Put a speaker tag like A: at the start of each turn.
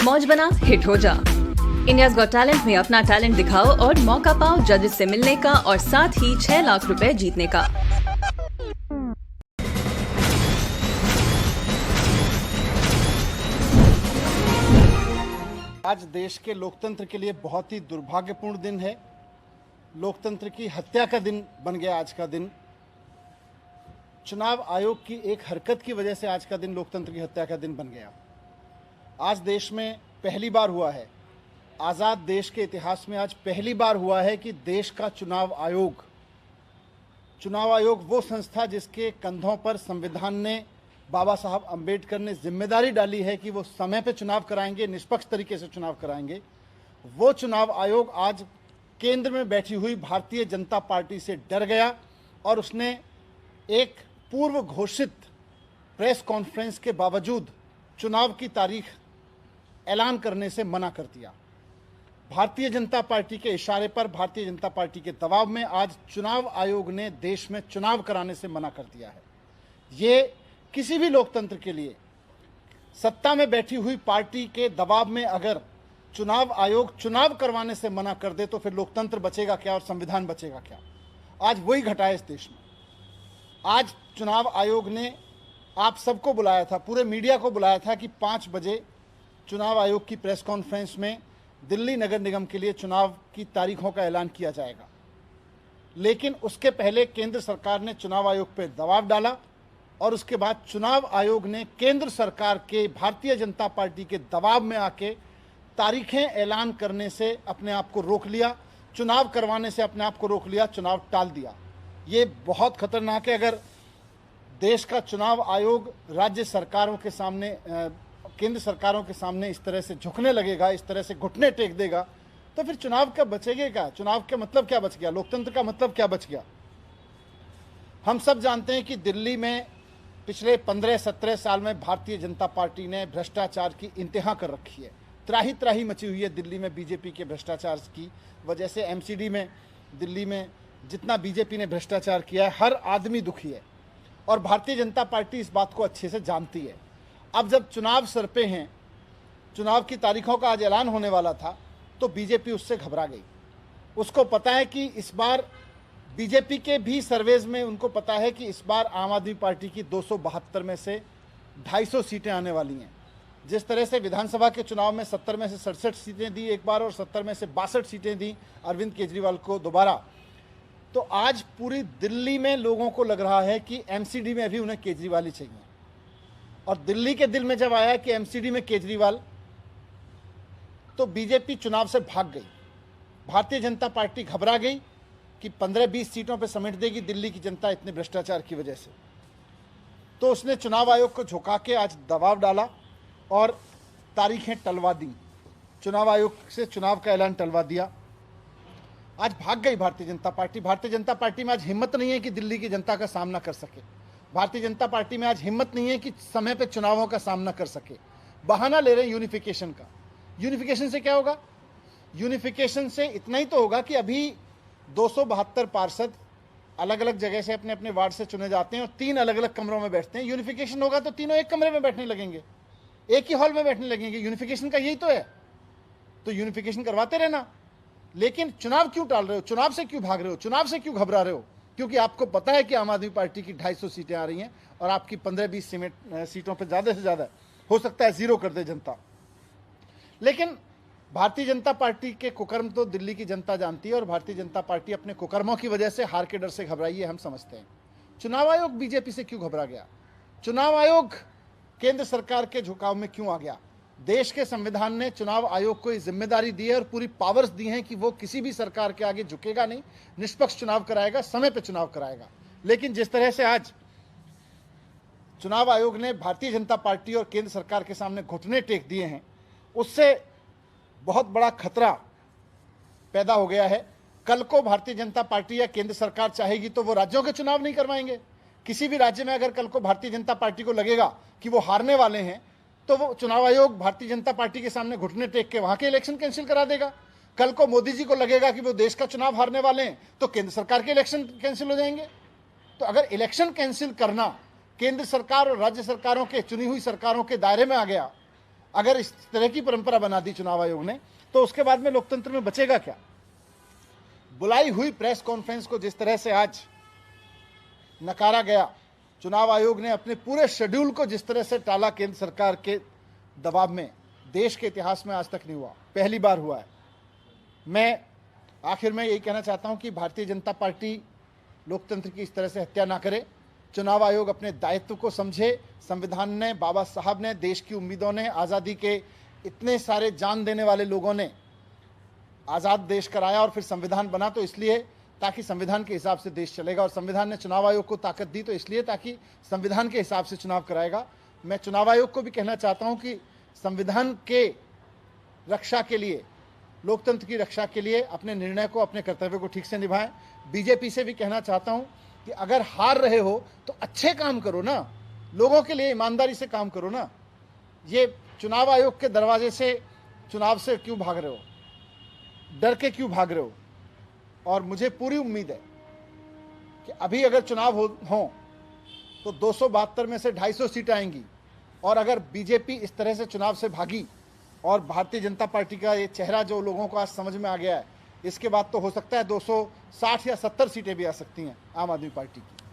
A: मौज बना हिट हो जा। इंडियाज गॉट टैलेंट में अपना टैलेंट दिखाओ और मौका पाओ जजेस से मिलने का और साथ ही 6 लाख रुपए जीतने का।
B: आज देश के लोकतंत्र के लिए बहुत ही दुर्भाग्यपूर्ण दिन है। लोकतंत्र की हत्या का दिन बन गया आज का दिन। चुनाव आयोग की एक हरकत की वजह से आज का दिन लोकतंत्र की हत्या का दिन बन गया। आज देश में पहली बार हुआ है, आज़ाद देश के इतिहास में आज पहली बार हुआ है कि देश का चुनाव आयोग वो संस्था जिसके कंधों पर संविधान ने, बाबा साहब अंबेडकर ने जिम्मेदारी डाली है कि वो समय पे चुनाव कराएंगे, निष्पक्ष तरीके से चुनाव कराएंगे, वो चुनाव आयोग आज केंद्र में बैठी हुई भारतीय जनता पार्टी से डर गया और उसने एक पूर्व घोषित प्रेस कॉन्फ्रेंस के बावजूद चुनाव की तारीख ऐलान करने से मना कर दिया। भारतीय जनता पार्टी के इशारे पर, भारतीय जनता पार्टी के दबाव में आज चुनाव आयोग ने देश में चुनाव कराने से मना कर दिया है। ये किसी भी लोकतंत्र के लिए, सत्ता में बैठी हुई पार्टी के दबाव में अगर चुनाव आयोग चुनाव करवाने से मना कर दे तो फिर लोकतंत्र बचेगा क्या और संविधान बचेगा क्या। आज वही घटा है इस देश में। आज चुनाव आयोग ने आप सबको बुलाया था, पूरे मीडिया को बुलाया था कि 5 बजे चुनाव आयोग की प्रेस कॉन्फ्रेंस में दिल्ली नगर निगम के लिए चुनाव की तारीखों का ऐलान किया जाएगा। लेकिन उसके पहले केंद्र सरकार ने चुनाव आयोग पर दबाव डाला और उसके बाद चुनाव आयोग ने केंद्र सरकार के, भारतीय जनता पार्टी के दबाव में आके तारीखें ऐलान करने से अपने आप को रोक लिया, चुनाव करवाने से अपने आप को रोक लिया, चुनाव टाल दिया। ये बहुत खतरनाक है। अगर देश का चुनाव आयोग राज्य सरकारों के सामने, केंद्र सरकारों के सामने इस तरह से झुकने लगेगा, इस तरह से घुटने टेक देगा, तो फिर चुनाव का बचेगा क्या? चुनाव का मतलब क्या बच गया? लोकतंत्र का मतलब क्या बच गया? हम सब जानते हैं कि दिल्ली में पिछले 15-17 साल में भारतीय जनता पार्टी ने भ्रष्टाचार की इंतहा कर रखी है। त्राही त्राही मची हुई है दिल्ली में बीजेपी के भ्रष्टाचार की वजह से। एमसीडी में, दिल्ली में जितना बीजेपी ने भ्रष्टाचार किया है, हर आदमी दुखी है और भारतीय जनता पार्टी इस बात को अच्छे से जानती है। अब जब चुनाव सर पे हैं, चुनाव की तारीखों का आज ऐलान होने वाला था, तो बीजेपी उससे घबरा गई। उसको पता है कि इस बार बीजेपी के भी सर्वेज में उनको पता है कि इस बार आम आदमी पार्टी की 272 में से 250 सीटें आने वाली हैं। जिस तरह से विधानसभा के चुनाव में 70 में से 67 सीटें दी एक बार और 70 में से 62 सीटें दी अरविंद केजरीवाल को दोबारा, तो आज पूरी दिल्ली में लोगों को लग रहा है कि एमसीडी में अभी उन्हें केजरीवाल ही चाहिए। और दिल्ली के दिल में जब आया कि एमसीडी में केजरीवाल, तो बीजेपी चुनाव से भाग गई। भारतीय जनता पार्टी घबरा गई कि 15-20 सीटों पर समेट देगी दिल्ली की जनता इतने भ्रष्टाचार की वजह से। तो उसने चुनाव आयोग को झुका के आज दबाव डाला और तारीखें टलवा दी, चुनाव आयोग से चुनाव का ऐलान टलवा दिया। आज भाग गई भारतीय जनता पार्टी। भारतीय जनता पार्टी में आज हिम्मत नहीं है कि दिल्ली की जनता का सामना कर सके। भारतीय जनता पार्टी में आज हिम्मत नहीं है कि समय पे चुनावों का सामना कर सके। बहाना ले रहे हैं यूनिफिकेशन का। यूनिफिकेशन से क्या होगा? यूनिफिकेशन से इतना ही तो होगा कि अभी 272 पार्षद अलग अलग जगह से अपने अपने वार्ड से चुने जाते हैं और 3 अलग अलग कमरों में बैठते हैं। यूनिफिकेशन होगा तो तीनों एक कमरे में बैठने लगेंगे, एक ही हॉल में बैठने लगेंगे। यूनिफिकेशन का यही तो है। तो यूनिफिकेशन करवाते रहना। लेकिन चुनाव क्यों टाल रहे हो? चुनाव से क्यों भाग रहे हो? चुनाव से क्यों घबरा रहे हो? क्योंकि आपको पता है कि आम आदमी पार्टी की 250 सीटें आ रही हैं और आपकी 15-20 सीटों पर ज़्यादा से ज़्यादा हो सकता है जीरो कर दे जनता। लेकिन भारतीय जनता पार्टी के कुकर्म तो दिल्ली की जनता जानती है और भारतीय जनता पार्टी अपने कुकर्मों की वजह से, हार के डर से घबराई है, हम समझते हैं। चुनाव आयोग बीजेपी से क्यों घबरा गया? चुनाव आयोग केंद्र सरकार के झुकाव में क्यों आ गया? देश के संविधान ने चुनाव आयोग को जिम्मेदारी दी है और पूरी पावर्स दी हैं कि वो किसी भी सरकार के आगे झुकेगा नहीं, निष्पक्ष चुनाव कराएगा, समय पे चुनाव कराएगा। लेकिन जिस तरह से आज चुनाव आयोग ने भारतीय जनता पार्टी और केंद्र सरकार के सामने घुटने टेक दिए हैं, उससे बहुत बड़ा खतरा पैदा हो गया है। कल को भारतीय जनता पार्टी या केंद्र सरकार चाहेगी तो वो राज्यों के चुनाव नहीं करवाएंगे। किसी भी राज्य में अगर कल को भारतीय जनता पार्टी को लगेगा कि वो हारने वाले हैं, तो वो चुनाव आयोग भारतीय जनता पार्टी के सामने घुटने टेक के वहां के इलेक्शन कैंसिल करा देगा। कल को मोदी जी को लगेगा कि वो देश का चुनाव हारने वाले हैं, तो केंद्र सरकार के इलेक्शन कैंसिल हो जाएंगे। तो अगर इलेक्शन कैंसिल करना केंद्र सरकार और राज्य सरकारों के, चुनी हुई सरकारों के दायरे में आ गया, अगर इस तरह की परंपरा बना दी चुनाव आयोग ने तो उसके बाद में लोकतंत्र में बचेगा क्या? बुलाई हुई प्रेस कॉन्फ्रेंस को जिस तरह से आज नकारा गया, चुनाव आयोग ने अपने पूरे शेड्यूल को जिस तरह से टाला केंद्र सरकार के दबाव में, देश के इतिहास में आज तक नहीं हुआ, पहली बार हुआ है। मैं आखिर में यही कहना चाहता हूं कि भारतीय जनता पार्टी लोकतंत्र की इस तरह से हत्या ना करे। चुनाव आयोग अपने दायित्व को समझे। संविधान ने, बाबा साहब ने, देश की उम्मीदों ने, आज़ादी के इतने सारे जान देने वाले लोगों ने आज़ाद देश कराया और फिर संविधान बना तो इसलिए ताकि संविधान के हिसाब से देश चलेगा, और संविधान ने चुनाव आयोग को ताकत दी तो इसलिए ताकि संविधान के हिसाब से चुनाव कराएगा। मैं चुनाव आयोग को भी कहना चाहता हूं कि संविधान के रक्षा के लिए, लोकतंत्र की रक्षा के लिए अपने निर्णय को, अपने कर्तव्य को ठीक से निभाएं। बीजेपी से भी कहना चाहता हूं कि अगर हार रहे हो तो अच्छे काम करो ना, लोगों के लिए ईमानदारी से काम करो ना। ये चुनाव आयोग के दरवाजे से चुनाव से क्यों भाग रहे हो, डर के क्यों भाग रहे हो? और मुझे पूरी उम्मीद है कि अभी अगर चुनाव हो तो 272 में से 250 सीटें आएंगी, और अगर बीजेपी इस तरह से चुनाव से भागी और भारतीय जनता पार्टी का ये चेहरा जो लोगों को आज समझ में आ गया है, इसके बाद तो हो सकता है 260 या 70 सीटें भी आ सकती हैं आम आदमी पार्टी की।